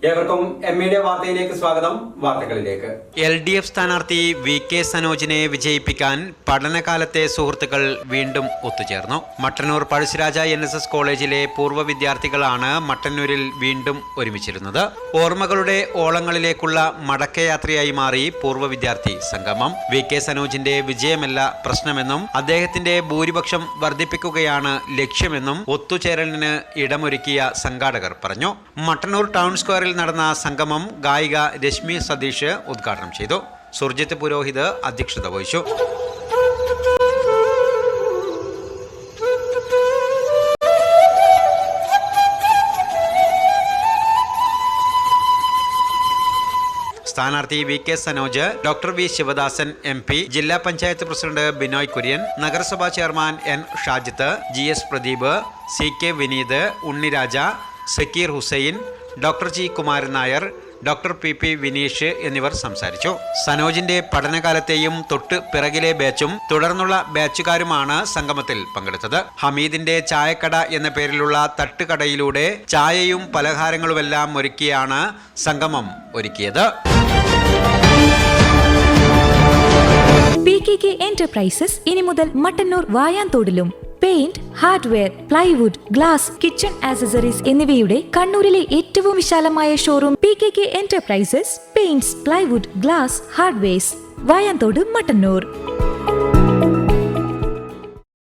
ഏവർക്കും മീഡിയ വാർത്തയിലേക്ക് സ്വാഗതം. വാർത്തകളിലേക്ക്. LDF സ്ഥാനാർത്ഥി VK സനോജിനെ വിജയിപ്പിക്കാൻ പഠനകാലത്തെ സുഹൃത്തുക്കൾ വീണ്ടും ഒത്തുചേർന്നു. മട്ടന്നൂർ പഴശ്ശിരാജ NSS കോളേജിലെ പൂർവ്വ വിദ്യാർത്ഥികളാണ് മട്ടന്നൂരിൽ വീണ്ടും ഒരുമിച്ചിരുന്നത്. ഓർമ്മകളുടെ ഓളങ്ങളിലേക്കുള്ള മടക്കയാത്രയായി മാറി പൂർവ്വ വിദ്യാർത്ഥി സംഗമം. VK സനോജിന്റെ വിജയമല്ല പ്രശ്നമെന്നും അദ്ദേഹത്തിന്റെ ഭൂരിപക്ഷം വർദ്ധിപ്പിക്കുകയാണ് ലക്ഷ്യമെന്നും ഒത്തുചേരലിന് ഇടമൊരുക്കിയ സംഘാടകർ പറഞ്ഞു. മട്ടന്നൂർ ടൗൺ സ്ക്വയറിൽ നടന്ന സംഗമം ഗായിക രശ്മി സതീഷ് ഉദ്ഘാടനം ചെയ്തു. സുർജിത്ത് പുരോഹിത് അധ്യക്ഷത വഹിച്ചു. സ്ഥാനാർത്ഥി VK Sanoj, doctor V Sivadasan MP, ജില്ലാ പഞ്ചായത്ത് പ്രസിഡന്റ് ബിനോയ് കുര്യൻ, നഗരസഭാ chairman N Shajith, GS Pradeep, CK Vineeth, Unniraja, Sakkeer Hussain, doctor G Kumaran Nair, doctor PP Vineesh എന്നിവർ സംസാരിച്ചു. സനോജിന്റെ പഠനകാലത്തെയും തൊട്ട് പിറകിലെ ബാച്ചും തുടർന്നുള്ള ബാച്ചുകാരുമാണ് സംഗമത്തിൽ പങ്കെടുത്തത്. ഹമീദിന്റെ ചായക്കട എന്ന പേരിലുള്ള തട്ടുകടയിലൂടെ ചായയും പലഹാരങ്ങളുമെല്ലാം ഒരുക്കിയാണ് സംഗമം ഒരുക്കിയത്. PKK എന്റർപ്രൈസസ് ഇനി മുതൽ മട്ടന്നൂർ വായാന്തോടിലും paint, hardware, plywood, glass, kitchen accessories എന്നിവയുടെ കണ്ണൂരിലെ ഏറ്റവും വിശാലമായ showroom PKK enterprises, paints, plywood, glass, hardwares, Vayanthode, Mattannur.